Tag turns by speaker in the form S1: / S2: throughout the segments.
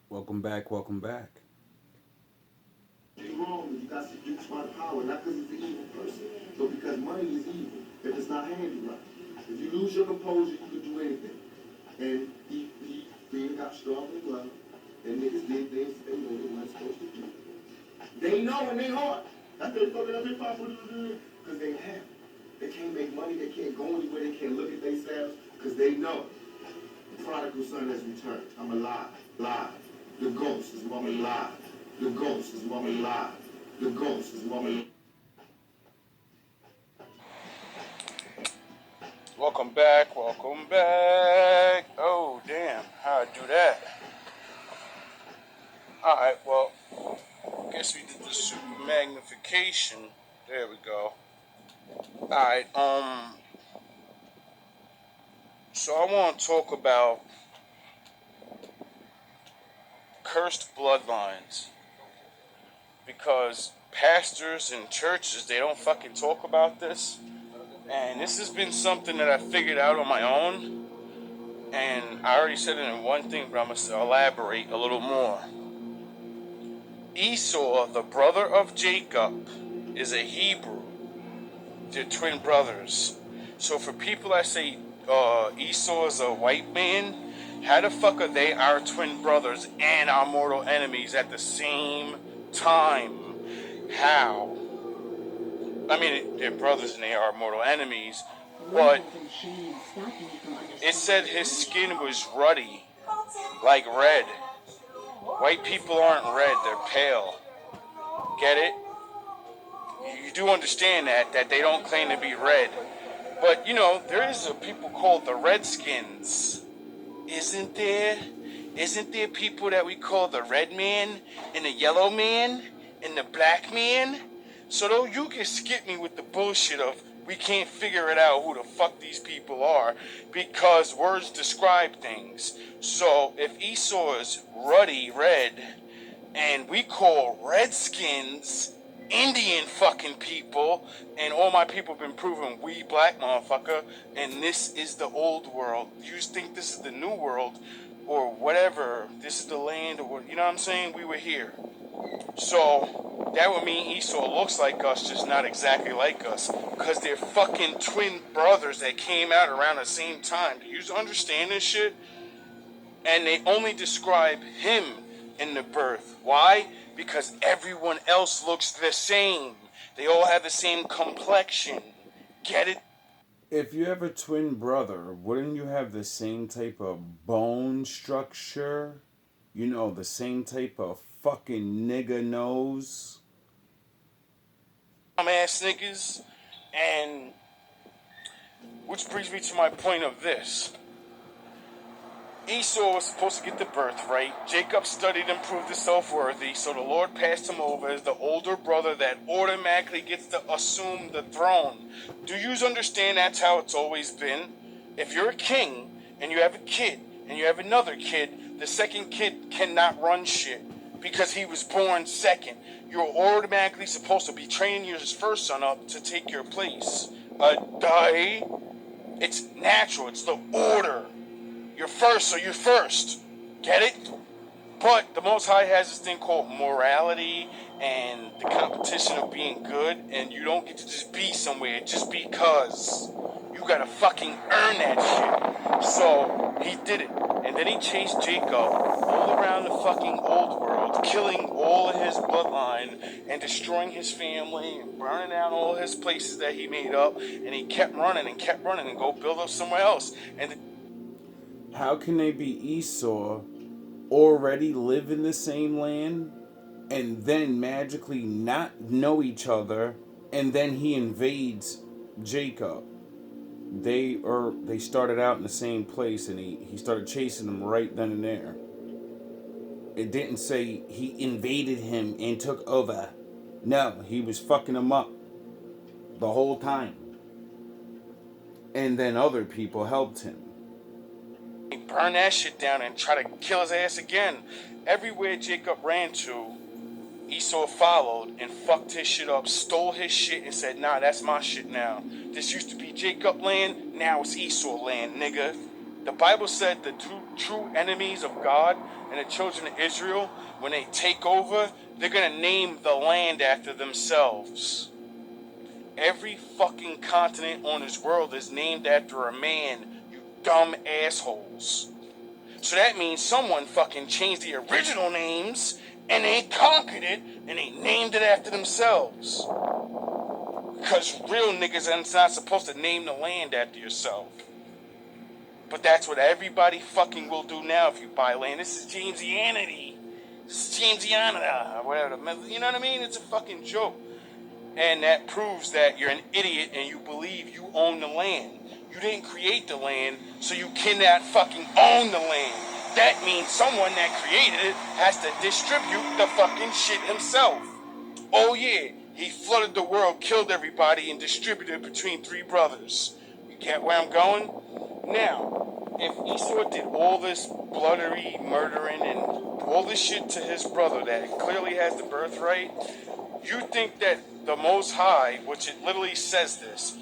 S1: Welcome back, welcome back.
S2: You're wrong if you got seduced by power, not because he's an evil person, but because money is evil if it's not handled right. If you lose your composure, you can do anything. And he being got strong in love, and niggas did things that they know they weren't supposed to do. They know in their heart. That's their fucking up their possible because they have. They can't make money, they can't go anywhere, they can't look at themselves, because they know. The prodigal son has returned. I'm alive, live. The ghost is mama live. The ghost is mama live. The ghost is mama live.
S3: Welcome back, welcome back. Oh, damn, how'd I do that? Alright, well, guess we did the super magnification. There we go. Alright, so I want to talk about cursed bloodlines. Because pastors and churches, they don't fucking talk about this. And this has been something that I figured out on my own. And I already said it in one thing, but I'm going to elaborate a little more. Esau, the brother of Jacob, is a Hebrew. They're twin brothers. So for people that say Esau is a white man, how the fuck are they our twin brothers and our mortal enemies at the same time? How? I mean, they're brothers and they are mortal enemies, but it said his skin was ruddy, like red. White people aren't red, they're pale. Get it? You do understand that they don't claim to be red. But, you know, there is a people called the Redskins. Isn't there? Isn't there people that we call the red man and the yellow man and the black man? So though you can skip me with the bullshit of we can't figure it out who the fuck these people are because words describe things. So if Esau is ruddy red and we call Redskins Indian fucking people, and all my people have been proven we black motherfucker, and this is the old world. You think this is the new world, or whatever, this is the land, or you know what I'm saying? We were here. So, that would mean Esau looks like us, just not exactly like us, because they're fucking twin brothers that came out around the same time. Do you understand this shit? And they only describe him in the birth. Why? Because everyone else looks the same. They all have the same complexion. Get it?
S1: If you have a twin brother, wouldn't you have the same type of bone structure? You know, the same type of fucking nigga nose?
S3: Ass niggas. And which brings me to my point of this. Esau was supposed to get the birthright. Jacob studied and proved himself worthy, so the Lord passed him over as the older brother that automatically gets to assume the throne. Do you understand that's how it's always been? If you're a king and you have a kid and you have another kid, the second kid cannot run shit because he was born second. You're automatically supposed to be training your first son up to take your place. Die. It's natural. It's the order. You're first, so you're first. Get it? But the Most High has this thing called morality and the competition of being good, and you don't get to just be somewhere just because. You gotta fucking earn that shit. So he did it. And then he chased Jacob all around the fucking old world, killing all of his bloodline and destroying his family and burning down all his places that he made up. And he kept running and go build up somewhere else. And
S1: How can they be Esau, already live in the same land, and then magically not know each other, and then he invades Jacob? They started out in the same place, and he started chasing them right then and there. It didn't say he invaded him and took over. No, he was fucking him up the whole time. And then other people helped him.
S3: burn that shit down and try to kill his ass again. Everywhere Jacob ran to, Esau followed and fucked his shit up, stole his shit and said, nah, that's my shit now. This used to be Jacob land, now it's Esau land, nigga. The Bible said the two true enemies of God and the children of Israel, when they take over, they're going to name the land after themselves. Every fucking continent on this world is named after a man, you dumb assholes. So that means someone fucking changed the original names and they conquered it and they named it after themselves. Because real niggas are not supposed to name the land after yourself. But that's what everybody fucking will do now if you buy land. This is Jamesianity. This is Jamesianity. Whatever. You know what I mean? It's a fucking joke. And that proves that you're an idiot and you believe you own the land. You didn't create the land, so you cannot fucking own the land. That means someone that created it has to distribute the fucking shit himself. Oh yeah, he flooded the world, killed everybody, and distributed between three brothers. You get where I'm going? Now, if Esau did all this bloodery, murdering, and all this shit to his brother that clearly has the birthright, you think that the Most High, which it literally says this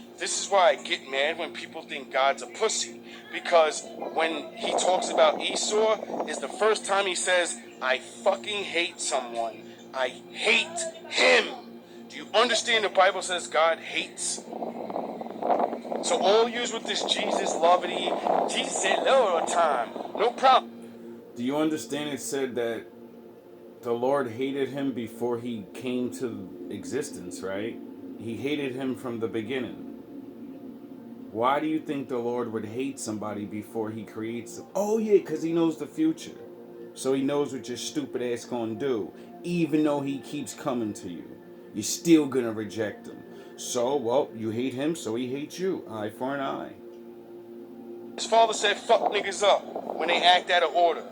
S3: is why I get mad when people think God's a pussy. Because when he talks about Esau, is the first time he says, I fucking hate someone. I hate him. Do you understand the Bible says God hates? So all use with this Jesus lovity, Jesus said no all the time. No problem.
S1: Do you understand it said that the Lord hated him before he came to existence, right? He hated him from the beginning. Why do you think the Lord would hate somebody before he creates them? Oh yeah, because he knows the future. So he knows what your stupid ass gonna do. Even though he keeps coming to you, you're still gonna reject him. So, well, you hate him, so he hates you. Eye for an eye.
S3: His father said fuck niggas up when they act out of order.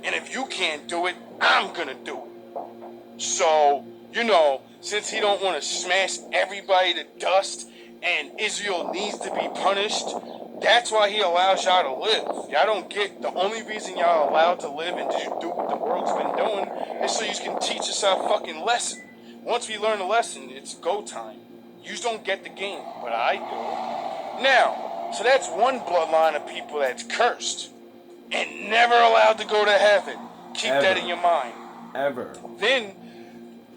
S3: And if you can't do it, I'm gonna do it. So, since he don't want to smash everybody to dust and Israel needs to be punished, that's why he allows y'all to live. Y'all don't get the only reason y'all allowed to live and do what the world's been doing is so you can teach us our fucking lesson. Once we learn the lesson, it's go time. You don't get the game, but I do. Now, so that's one bloodline of people that's cursed and never allowed to go to heaven. Keep that in your mind.
S1: Ever.
S3: Then,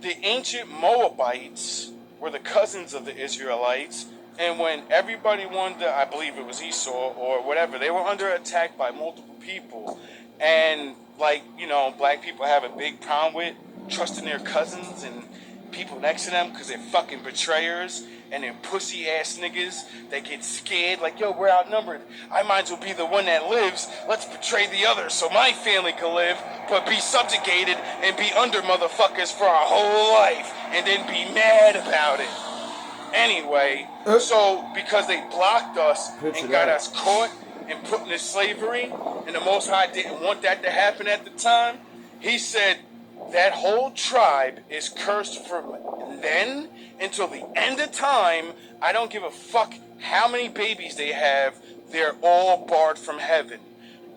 S3: the ancient Moabites were the cousins of the Israelites, and when everybody wanted to, I believe it was Esau or whatever, they were under attack by multiple people, and black people have a big problem with trusting their cousins and people next to them because they're fucking betrayers and they're pussy ass niggas that get scared like, yo, we're outnumbered. I might as well be the one that lives. Let's betray the other so my family can live, but be subjugated and be under motherfuckers for our whole life and then be mad about it. Anyway, so because they blocked us and got us caught and put into slavery, and the Most High didn't want that to happen at the time, he said, that whole tribe is cursed from then until the end of time. I don't give a fuck how many babies they have. They're all barred from heaven.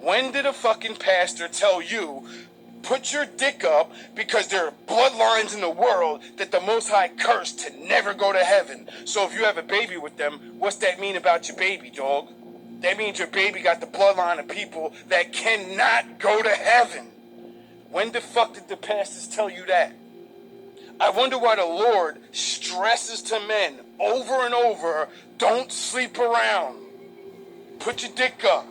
S3: When did a fucking pastor tell you, put your dick up because there are bloodlines in the world that the Most High cursed to never go to heaven? So if you have a baby with them, what's that mean about your baby, dog? That means your baby got the bloodline of people that cannot go to heaven. When the fuck did the pastors tell you that? I wonder why the Lord stresses to men over and over, don't sleep around. Put your dick up.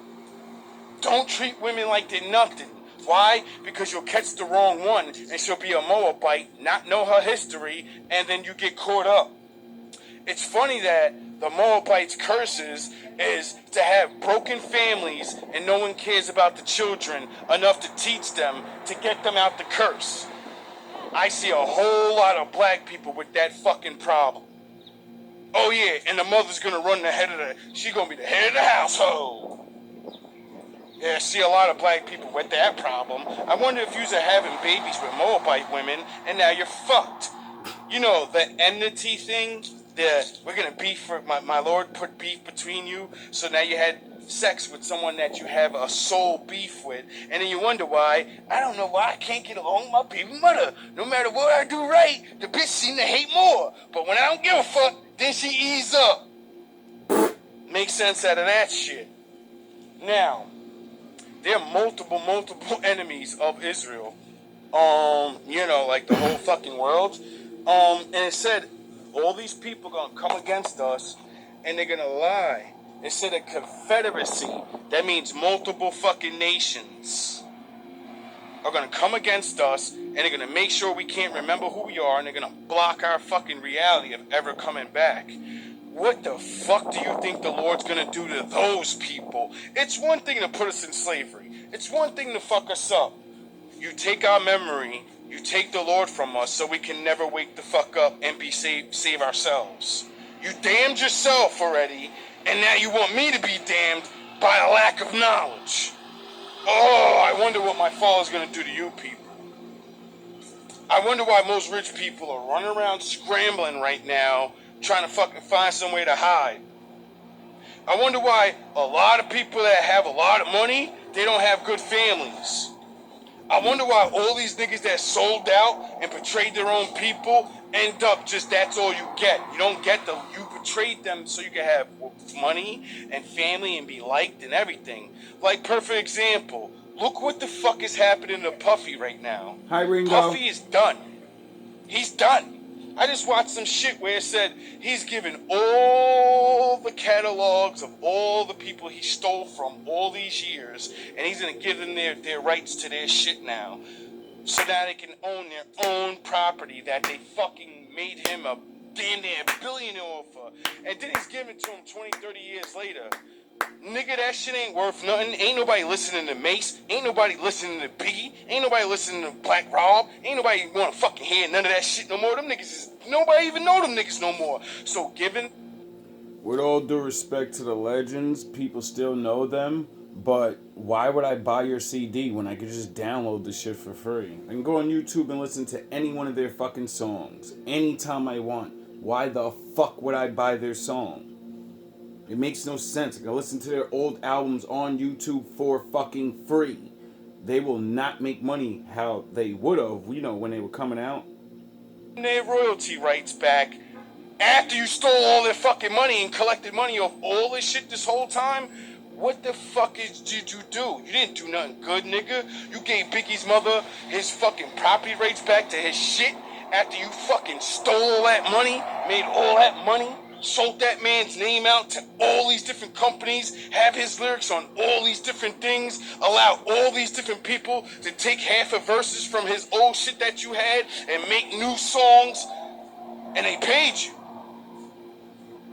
S3: Don't treat women like they're nothing. Why? Because you'll catch the wrong one and she'll be a Moabite, not know her history, and then you get caught up. It's funny that the Moabites' curses is to have broken families and no one cares about the children enough to teach them to get them out the curse. I see a whole lot of black people with that fucking problem. Oh yeah, and the mother's gonna run she's gonna be the head of the household. Yeah, I see a lot of black people with that problem. I wonder if you're having babies with Moabite women and now you're fucked. You know, the enmity thing? We're gonna beef my Lord put beef between you, so now you had sex with someone that you have a soul beef with, and then you wonder why. I don't know why I can't get along with my baby mother. No matter what I do right, the bitch seem to hate more. But when I don't give a fuck, then she ease up. Make sense out of that shit. Now, there are multiple enemies of Israel. Like the whole fucking world. And it said all these people gonna come against us and they're gonna lie. It said a confederacy. That means multiple fucking nations are gonna come against us and they're gonna make sure we can't remember who we are and they're gonna block our fucking reality of ever coming back. What the fuck do you think the Lord's gonna do to those people? It's one thing to put us in slavery. It's one thing to fuck us up. You take our memory, you take the Lord from us so we can never wake the fuck up and be save ourselves. You damned yourself already, and now you want me to be damned by a lack of knowledge. Oh, I wonder what my fall is going to do to you people. I wonder why most rich people are running around scrambling right now, trying to fucking find some way to hide. I wonder why a lot of people that have a lot of money, they don't have good families. I wonder why all these niggas that sold out and betrayed their own people end up just that's all you get. You don't get you betrayed them so you can have money and family and be liked and everything. Like, perfect example. Look what the fuck is happening to Puffy right now.
S1: Hi, Ringo.
S3: Puffy is done. He's done. I just watched some shit where it said he's given all the catalogs of all the people he stole from all these years, and he's going to give them their rights to their shit now. So now they can own their own property that they fucking made him a damn near billionaire for. And then he's giving it to him 20, 30 years later. Nigga, that shit ain't worth nothing. Ain't nobody listening to Mace. Ain't nobody listening to Biggie. Ain't nobody listening to Black Rob. Ain't nobody want to fucking hear none of that shit no more. Them niggas is... Nobody even know them niggas no more. So given...
S1: With all due respect to the legends, people still know them. But why would I buy your CD when I could just download the shit for free? I can go on YouTube and listen to any one of their fucking songs. Anytime I want. Why the fuck would I buy their song? It makes no sense. I can listen to their old albums on YouTube for fucking free. They will not make money how they would have, when they were coming out.
S3: Their royalty rights back after you stole all their fucking money and collected money off all this shit this whole time. What the fuck did you do? You didn't do nothing good, nigga. You gave Biggie's mother his fucking property rights back to his shit after you fucking stole all that money, made all that money. Sold that man's name out to all these different companies, have his lyrics on all these different things, allow all these different people to take half of verses from his old shit that you had and make new songs, and they paid you.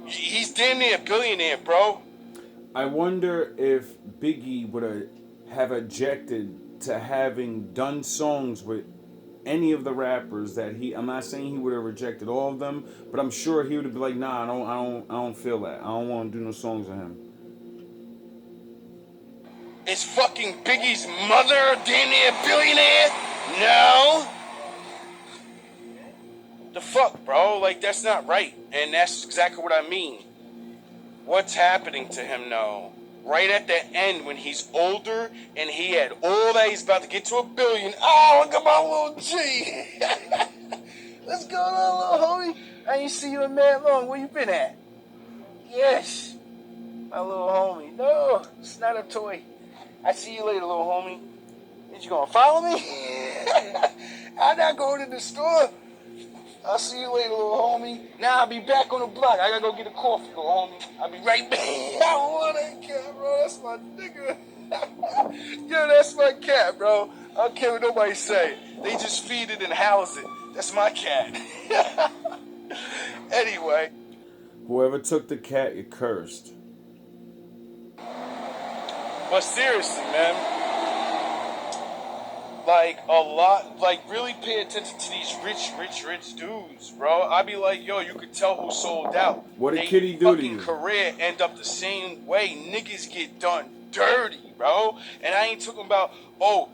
S3: He's damn near a billionaire, bro.
S1: I wonder if Biggie would have objected to having done songs with any of the rappers that I'm not saying he would have rejected all of them, but I'm sure he would have been like, nah, I don't feel that. I don't want to do no songs with him.
S3: Is fucking Biggie's mother damn near a billionaire? No. The fuck, bro? Like, that's not right. And that's exactly what I mean. What's happening to him now? Right at the end when he's older and he had all that, he's about to get to $1 billion. Oh, look at my little G. What's going on, little homie? I ain't see you in mad long. Where you been at? Yes, my little homie. No, it's not a toy. I see you later, little homie. Is you gonna follow me? I'm not going to the store. I'll see you later, little homie. Now I'll be back on the block. I gotta go get a coffee, little homie. I'll be right back. I want that cat, bro. That's my nigga. Yo, that's my cat, bro. I don't care what nobody say. They just feed it and house it. That's my cat. Anyway.
S1: Whoever took the cat, you're cursed.
S3: But seriously, man. Really pay attention to these rich dudes, bro. I be like, yo, you could tell who sold out.
S1: What did Kitty do to you?
S3: Fucking career end up the same way. Niggas get done dirty, bro. And I ain't talking about,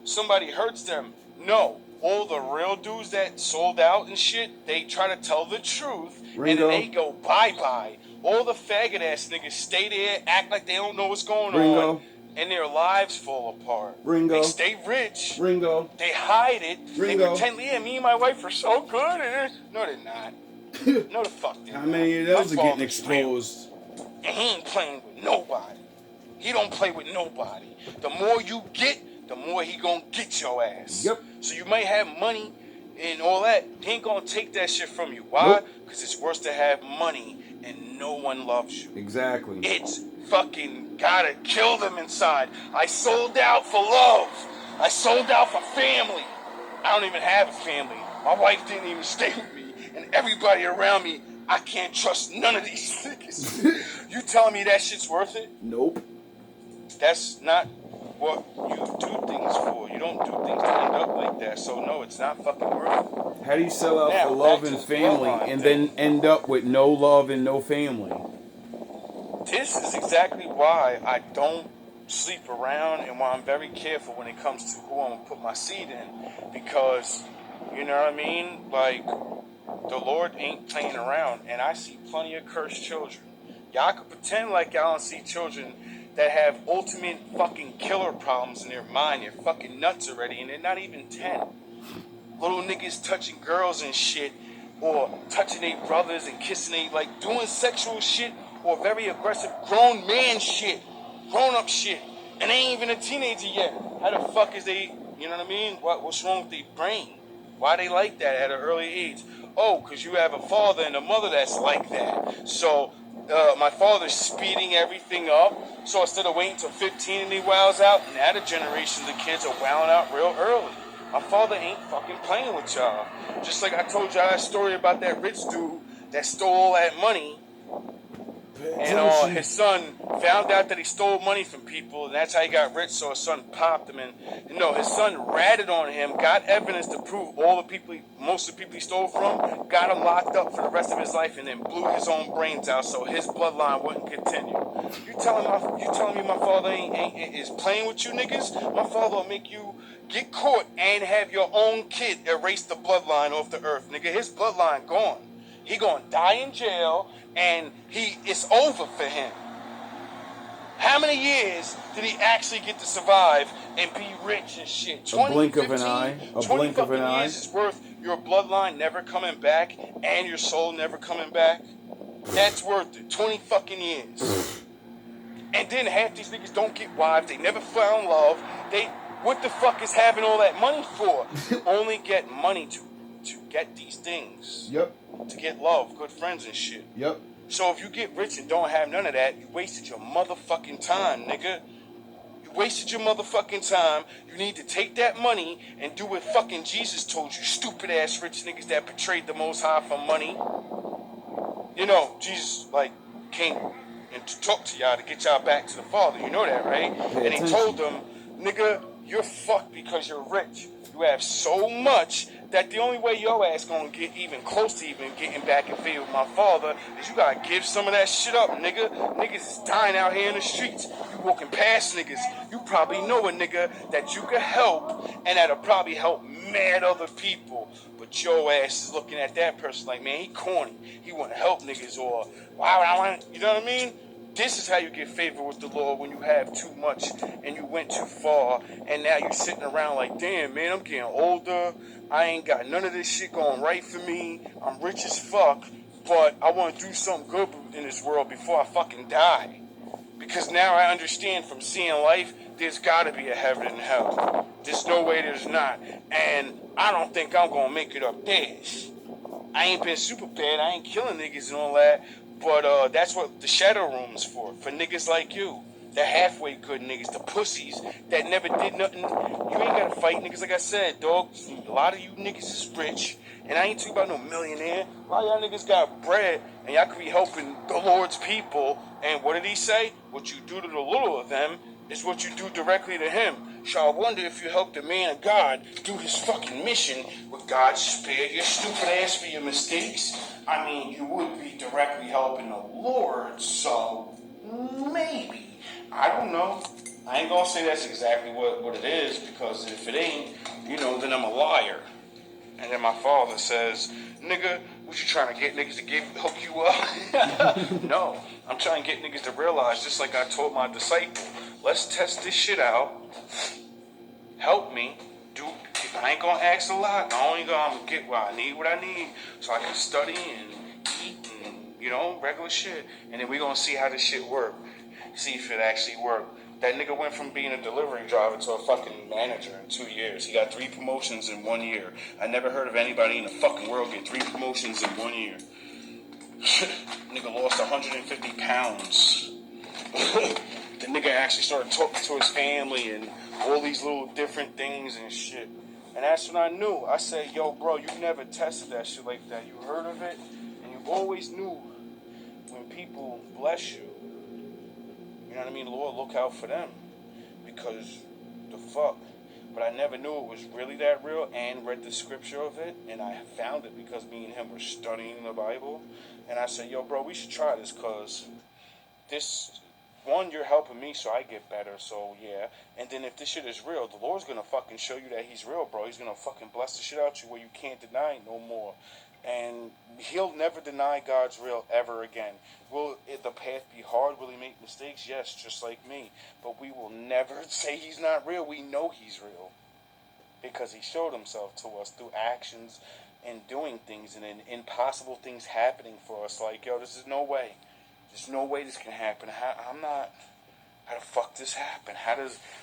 S3: somebody hurts them. No. All the real dudes that sold out and shit, they try to tell the truth,
S1: Ringo.
S3: and then they go bye-bye. All the faggot-ass niggas stay there, act like they don't know what's going
S1: Ringo.
S3: on. And their lives fall apart.
S1: Ringo.
S3: They stay rich.
S1: Ringo.
S3: They hide it.
S1: Ringo.
S3: They pretend, me and my wife are so good. And no, they're not. No, the fuck they're not.
S1: How many of those are getting exposed?
S3: And he ain't playing with nobody. He don't play with nobody. The more you get, the more he gonna get your ass.
S1: Yep.
S3: So you might have money and all that. He ain't gonna take that shit from you. Why? Because it's worse to have money and no one loves you.
S1: Exactly.
S3: It's fucking gotta kill them inside. I sold out for love. I sold out for family. I don't even have a family. My wife didn't even stay with me. And everybody around me, I can't trust none of these niggas. You telling me that shit's worth it?
S1: Nope.
S3: That's not what you do things for. You don't do things to end up like that. So no, it's not fucking worth it.
S1: How do you sell out
S3: Now,
S1: for love
S3: back to
S1: and
S3: the
S1: family
S3: bloodline
S1: and
S3: thing.
S1: then end up with no love and no family?
S3: This is exactly why I don't sleep around and why I'm very careful when it comes to who I'm gonna put my seed in. Because, you know what I mean? Like, the Lord ain't playing around, and I see plenty of cursed children. Y'all can pretend like y'all don't see children that have ultimate fucking killer problems in their mind. They're fucking nuts already, and they're not even 10. Little niggas touching girls and shit, or touching their brothers and kissing they, like doing sexual shit, or very aggressive grown man shit, grown up shit, and they ain't even a teenager yet. How the fuck is they, you know what I mean? What's wrong with their brain? Why they like that at an early age? Oh, because you have a father and a mother that's like that. So my father's speeding everything up. So instead of waiting till 15 and he wows out, now the generations of kids are wowing out real early. My father ain't fucking playing with y'all. Just like I told y'all that story about that rich dude that stole all that money. And his son found out that he stole money from people, and that's how he got rich. So his son popped him, and his son ratted on him, got evidence to prove most of the people he stole from, got him locked up for the rest of his life, and then blew his own brains out so his bloodline wouldn't continue. You telling me my father is playing with you niggas? My father will make you get caught and have your own kid erase the bloodline off the earth, nigga. His bloodline gone. He gonna die in jail, and it's over for him. How many years did he actually get to survive and be rich and shit? 20,
S1: A blink
S3: 15,
S1: of an eye. A
S3: 20
S1: blink of an
S3: fucking
S1: eye.
S3: years is worth your bloodline never coming back and your soul never coming back? That's worth it. 20 fucking years. And then half these niggas don't get wives. They never found love. What the fuck is having all that money for? You only get money to get these things.
S1: Yep.
S3: To get love, good friends and shit.
S1: Yep.
S3: So if you get rich and don't have none of that, you wasted your motherfucking time, nigga. You wasted your motherfucking time. You need to take that money and do what fucking Jesus told you, stupid ass rich niggas that betrayed the Most High for money. You know, Jesus, came and talked to y'all to get y'all back to the Father. You know that, right? And he told them, nigga, you're fucked because you're rich. You have so much that the only way your ass gonna get even close to even getting back in favor with my father is you gotta give some of that shit up, nigga. Niggas is dying out here in the streets. You walking past niggas. You probably know a nigga that you could help and that'll probably help mad other people. But your ass is looking at that person like, man, he corny. He wanna help niggas, or wow, I want, you know what I mean? This is how you get favor with the Lord, when you have too much and you went too far, and now you're sitting around like, damn, man, I'm getting older. I ain't got none of this shit going right for me. I'm rich as fuck, but I want to do something good in this world before I fucking die. Because now I understand from seeing life, there's got to be a heaven and hell. There's no way there's not. And I don't think I'm going to make it up there. I ain't been super bad. I ain't killing niggas and all that. But that's what the shadow room is for niggas like you. The halfway good niggas, the pussies that never did nothing. You ain't gotta fight niggas, like I said, dog. A lot of you niggas is rich, and I ain't talking about no millionaire. A lot of y'all niggas got bread, and y'all could be helping the Lord's people. And what did he say? What you do to the little of them is what you do directly to him. So I wonder if you help the man of God do his fucking mission, would God spare your stupid ass for your mistakes? I mean, you would be directly helping the Lord, so maybe. I don't know. I ain't gonna say that's exactly what it is, because if it ain't, then I'm a liar. And then my father says, nigga, what you trying to get niggas to hook you up? No, I'm trying to get niggas to realize, just like I told my disciple, let's test this shit out. Help me. I ain't gonna ask a lot. I'm gonna get what I need, so I can study and eat and, regular shit. And then we gonna see how this shit work. see if it actually worked. That nigga went from being a delivery driver to a fucking manager in 2 years. He got 3 promotions in 1 year. I never heard of anybody in the fucking world get 3 promotions in 1 year. Nigga lost 150 pounds. The nigga actually started talking to his family and all these little different things and shit. And that's when I knew. I said, yo, bro, you never tested that shit like that. You heard of it, and you always knew when people bless you. You know what I mean? Lord, look out for them. Because the fuck. But I never knew it was really that real, and read the scripture of it. And I found it because me and him were studying the Bible. And I said, yo, bro, we should try this because this, one, you're helping me so I get better. So, yeah. And then if this shit is real, the Lord's going to fucking show you that he's real, bro. He's going to fucking bless the shit out you where you can't deny it no more. And he'll never deny God's real ever again. Will the path be hard? Will he make mistakes? Yes, just like me. But we will never say he's not real. We know he's real. Because he showed himself to us through actions and doing things and impossible things happening for us. Like, yo, this is no way. There's no way this can happen. How the fuck this happen?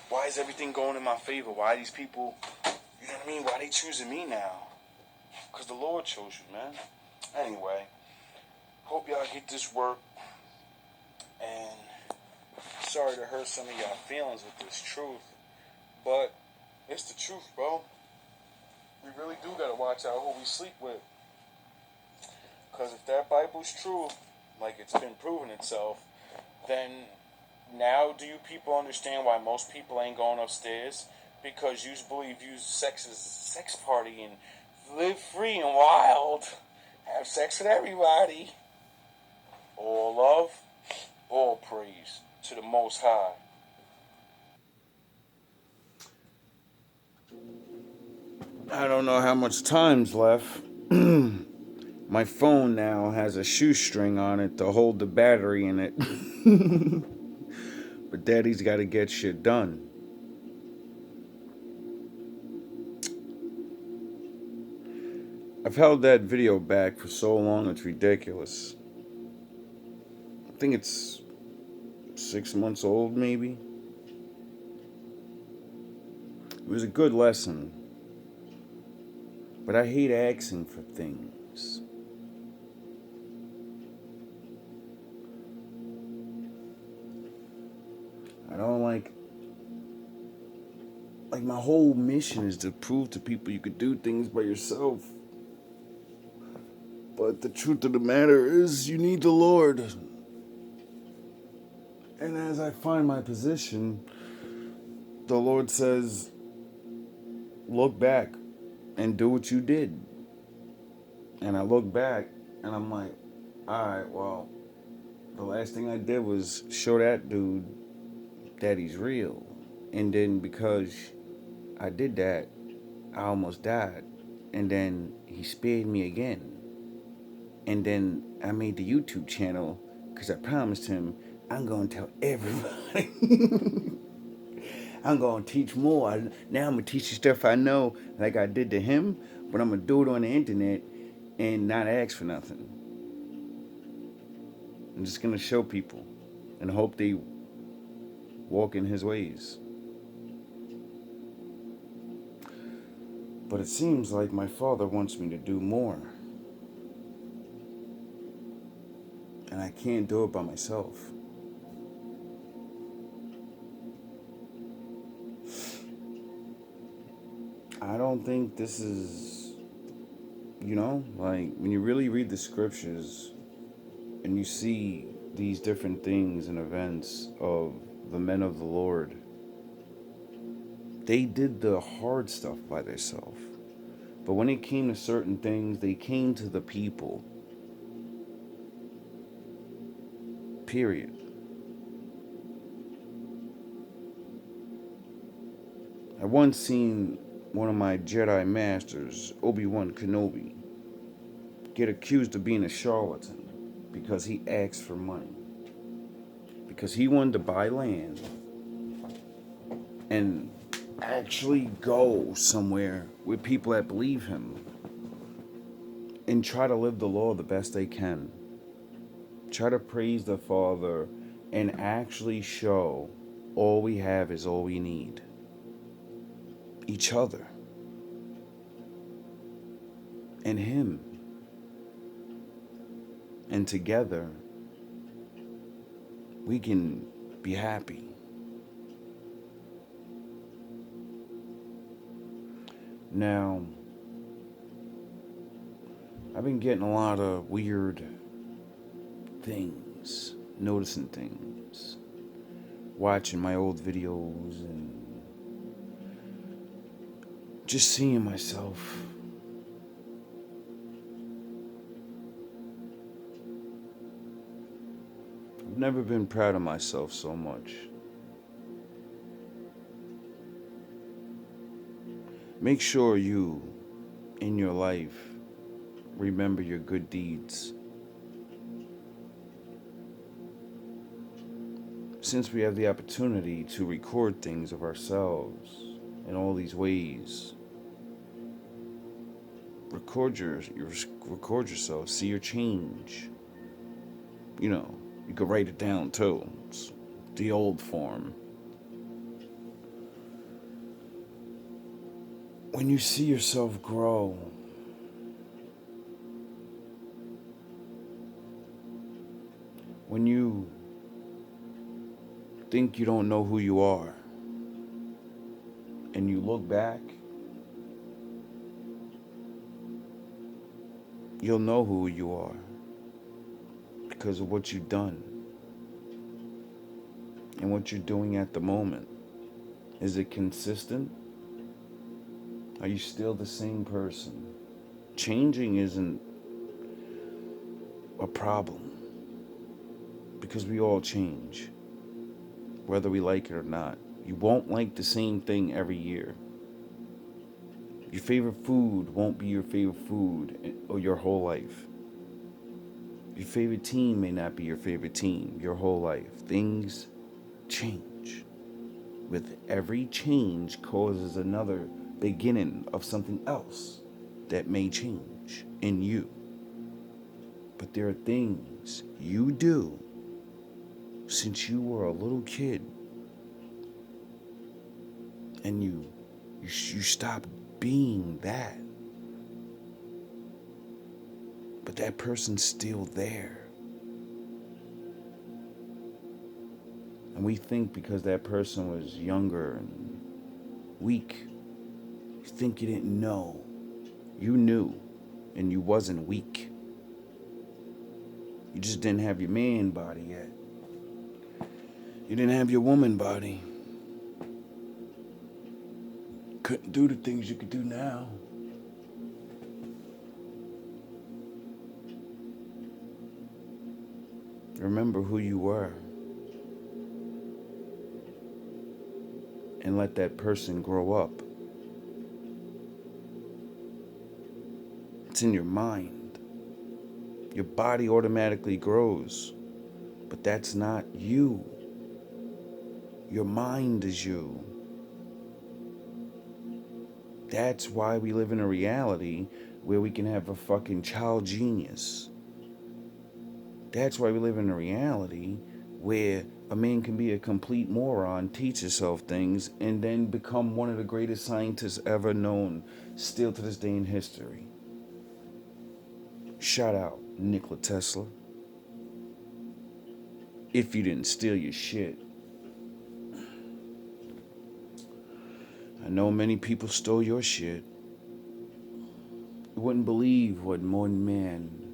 S3: Why is everything going in my favor? Why these people, you know what I mean? Why they choosing me now? Because the Lord chose you, man. Anyway, hope y'all get this work. And sorry to hurt some of y'all feelings with this truth. But it's the truth, bro. We really do gotta watch out who we sleep with. Because if that Bible's true, like it's been proven itself, then now do you people understand why most people ain't going upstairs? Because you believe sex is a sex party and live free and wild. Have sex with everybody. All love, all praise to the Most High.
S1: I don't know how much time's left. My phone now has a shoestring on it to hold the battery in it. But Daddy's got to get shit done. I've held that video back for so long, it's ridiculous. I think it's 6 months old, maybe. It was a good lesson. But I hate asking for things. I don't like my whole mission is to prove to people you could do things by yourself. But the truth of the matter is you need the Lord. And as I find my position, the Lord says, look back and do what you did. And I look back and I'm like, alright, well, the last thing I did was show that dude that he's real. And then because I did that, I almost died. And then he spared me again. And then I made the YouTube channel because I promised him I'm going to tell everybody. I'm going to teach more. Now I'm going to teach you stuff I know like I did to him, but I'm going to do it on the internet and not ask for nothing. I'm just going to show people and hope they walk in his ways. But it seems like my father wants me to do more. And I can't do it by myself. I don't think this is, like when you really read the scriptures and you see these different things and events of the men of the Lord, they did the hard stuff by themselves. But when it came to certain things, they came to the people. Period. I once seen one of my Jedi masters, Obi-Wan Kenobi, get accused of being a charlatan because he asked for money. Because he wanted to buy land and actually go somewhere with people that believe him and try to live the law the best they can. Try to praise the Father and actually show all we have is all we need. Each other. And Him. And together, we can be happy. Now, I've been getting a lot of weird things, noticing things, watching my old videos, and just seeing myself. I've never been proud of myself so much. Make sure you, in your life, remember your good deeds. Since we have the opportunity to record things of ourselves in all these ways, record yourself, see your change. You know, you could write it down too. It's the old form. When you see yourself grow, when you think you don't know who you are, and you look back, you'll know who you are because of what you've done and what you're doing at the moment. Is it consistent? Are you still the same person? Changing isn't a problem because we all change, whether we like it or not. You won't like the same thing every year. Your favorite food won't be your favorite food or your whole life. Your favorite team may not be your favorite team your whole life. Things change. With every change causes another beginning of something else that may change in you. But there are things you do since you were a little kid and you stop being that. But that person's still there. And we think because that person was younger and weak, you think you didn't know. You knew, and you wasn't weak. You just didn't have your man body yet. You didn't have your woman body. Couldn't do the things you could do now. Remember who you were. And let that person grow up. It's in your mind. Your body automatically grows. But that's not you. Your mind is you. That's why we live in a reality where we can have a fucking child genius. That's why we live in a reality where a man can be a complete moron, teach himself things, and then become one of the greatest scientists ever known, still to this day in history. Shout out Nikola Tesla. If you didn't steal your shit. I know many people stole your shit. You wouldn't believe what one man